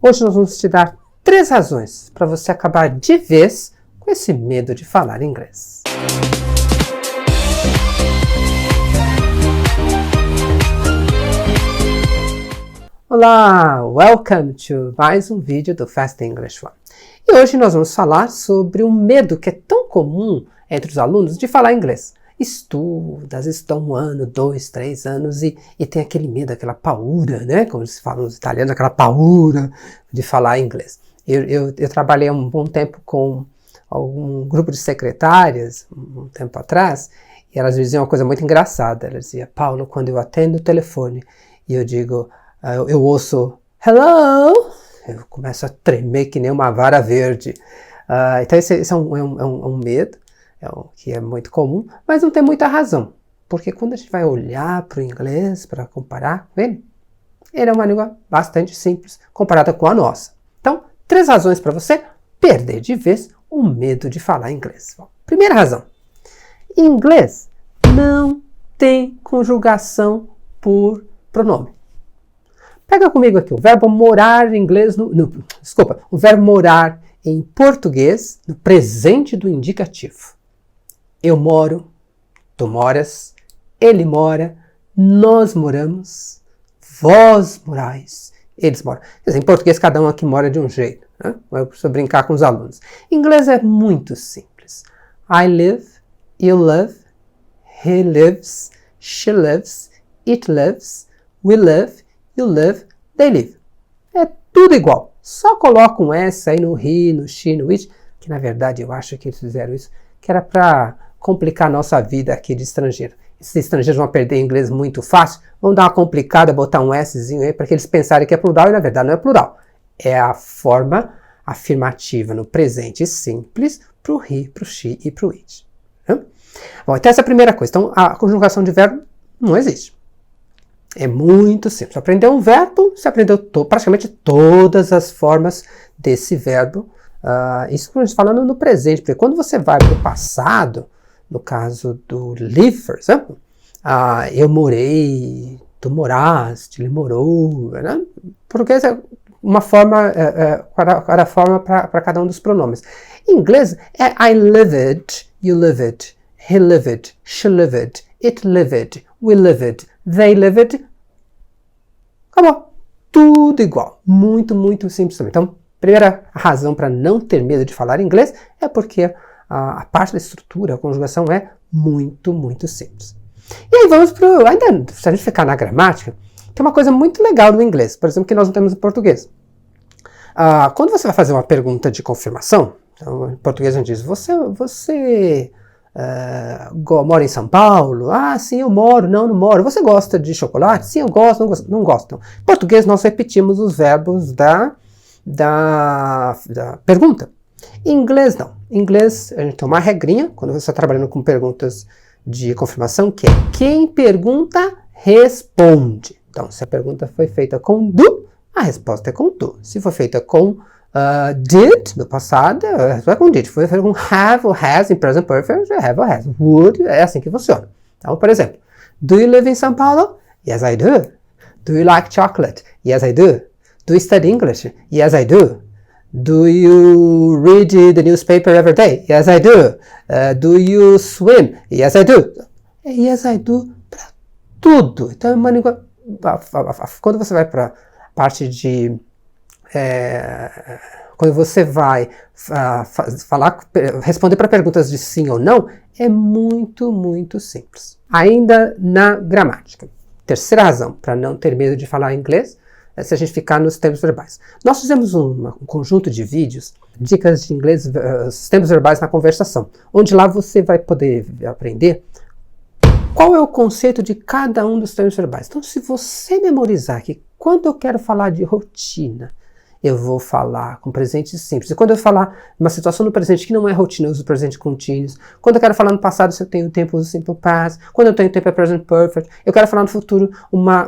Hoje nós vamos te dar 3 razões para você acabar de vez com esse medo de falar inglês. Olá, welcome to mais um vídeo do Fast English One. E hoje nós vamos falar sobre um medo que é tão comum entre os alunos de falar inglês. Estudas, estão 1 ano, 2, 3 anos e tem aquele medo, aquela paura, né? Como se fala nos italianos, aquela paura de falar inglês. Eu trabalhei um bom tempo com algum grupo de secretárias, um tempo atrás, e elas diziam uma coisa muito engraçada. Elas diziam, Paulo, quando eu atendo o telefone e eu digo, eu ouço, hello, eu começo a tremer que nem uma vara verde. Então esse é um medo. Que é muito comum, mas não tem muita razão, porque quando a gente vai olhar para o inglês, para comparar com ele é uma língua bastante simples comparada com a nossa. Então, 3 razões para você perder de vez o medo de falar inglês. Bom, primeira razão, inglês não tem conjugação por pronome. Pega comigo aqui o verbo morar em inglês, o verbo morar em português no presente do indicativo. Eu moro, tu moras, ele mora, nós moramos, vós morais, eles moram. Quer dizer, em português cada um aqui mora de um jeito, né? Eu preciso brincar com os alunos. Em inglês é muito simples. I live, you live, he lives, she lives, it lives, we live, you live, they live. É tudo igual. Só coloca um S aí no he, no she, no it, que na verdade eu acho que eles fizeram isso, que era para complicar a nossa vida aqui de estrangeiro. Esses estrangeiros vão perder inglês muito fácil, vão dar uma complicada, botar um Szinho aí para que eles pensarem que é plural e na verdade não é plural. É a forma afirmativa no presente simples para o he, para o she e para o it. Bom, então essa é a primeira coisa. Então a conjugação de verbo não existe. É muito simples. Aprendeu um verbo, você aprendeu praticamente todas as formas desse verbo. Isso que a gente está falando no presente, porque quando você vai para o passado, no caso do live, por exemplo, eu morei, tu moraste, ele morou, né? Porque é uma forma, cada forma para cada um dos pronomes. Em inglês é I lived, you lived, he lived, she lived, it lived, we lived, they lived. Acabou. Tudo igual. Muito, muito simples também. Então, primeira razão para não ter medo de falar inglês é porque a parte da estrutura, a conjugação é muito, muito simples. E aí vamos para ainda, se a gente ficar na gramática, tem uma coisa muito legal no inglês, por exemplo, que nós não temos no português. Quando você vai fazer uma pergunta de confirmação, então, em português a gente diz, você mora em São Paulo? Ah, sim, eu moro. Não moro. Você gosta de chocolate? Sim, eu gosto. Não gosto. Então, em português nós repetimos os verbos da pergunta. Em inglês, não. Em inglês, a gente tem uma regrinha, quando você está trabalhando com perguntas de confirmação, que é quem pergunta, responde. Então, se a pergunta foi feita com do, a resposta é com do. Se for feita com did, no passado, a resposta é com did. Se for feita com have ou has, em present perfect, have ou has. Would, é assim que funciona. Então, por exemplo, do you live in São Paulo? Yes, I do. Do you like chocolate? Yes, I do. Do you study English? Yes, I do. Do you read the newspaper every day? Yes, I do. Do you swim? Yes, I do. Yes, I do para tudo. Então, é uma língua... Quando você vai para a parte de... quando você vai responder para perguntas de sim ou não, é muito, muito simples. Ainda na gramática. Terceira razão para não ter medo de falar inglês se a gente ficar nos tempos verbais. Nós fizemos um conjunto de vídeos, dicas de inglês, tempos verbais na conversação, onde lá você vai poder aprender qual é o conceito de cada um dos tempos verbais. Então, se você memorizar que quando eu quero falar de rotina, eu vou falar com presente simples. E quando eu falar uma situação no presente que não é rotina, eu uso presente continuous. Quando eu quero falar no passado, se eu tenho tempo, eu uso simple past. Quando eu tenho tempo, é present perfect. Eu quero falar no futuro, uma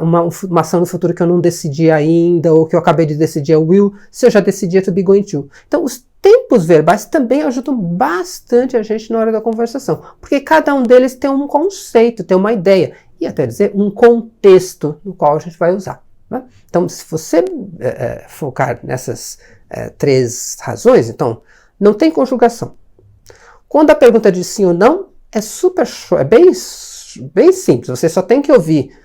ação no futuro que eu não decidi ainda, ou que eu acabei de decidir, é will. Se eu já decidi, é to be going to. Então, os tempos verbais também ajudam bastante a gente na hora da conversação. Porque cada um deles tem um conceito, tem uma ideia. E até dizer, um contexto no qual a gente vai usar. Né? Então, se você focar nessas 3 razões, então, não tem conjugação. Quando a pergunta é de sim ou não, é super é bem simples. Você só tem que ouvir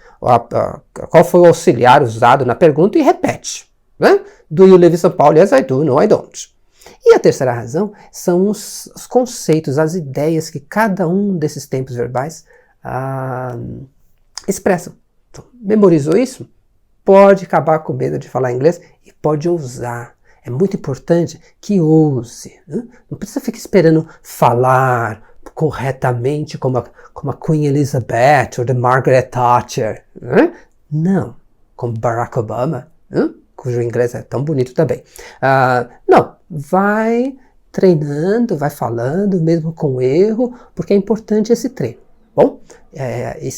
qual foi o auxiliar usado na pergunta e repete. Né? Do you live in São Paulo? Yes, I do. No, I don't. E a terceira razão são os conceitos, as ideias que cada um desses tempos verbais expressam. Então, memorizou isso? Pode acabar com medo de falar inglês e pode ousar. É muito importante que ouse. Né? Não precisa ficar esperando falar corretamente como a Queen Elizabeth ou a Margaret Thatcher. Né? Não, como Barack Obama, cujo inglês é tão bonito também. Não, vai treinando, vai falando, mesmo com erro, porque é importante esse treino. Bom,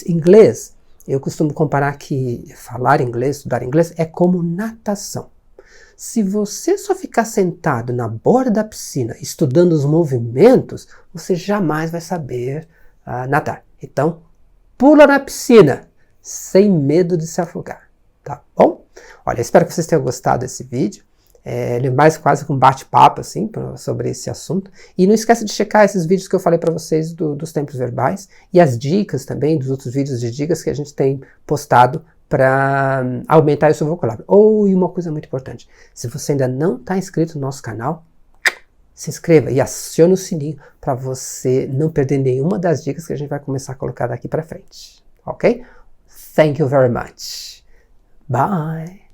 inglês, eu costumo comparar que falar inglês, estudar inglês, é como natação. Se você só ficar sentado na borda da piscina estudando os movimentos, você jamais vai saber nadar. Então, pula na piscina, sem medo de se afogar, tá bom? Olha, espero que vocês tenham gostado desse vídeo. Ele é mais quase que um bate-papo assim, sobre esse assunto. E não esqueça de checar esses vídeos que eu falei para vocês dos tempos verbais e as dicas também, dos outros vídeos de dicas que a gente tem postado para aumentar o seu vocabulário. E uma coisa muito importante, se você ainda não está inscrito no nosso canal, se inscreva e acione o sininho para você não perder nenhuma das dicas que a gente vai começar a colocar daqui para frente. Ok? Thank you very much. Bye!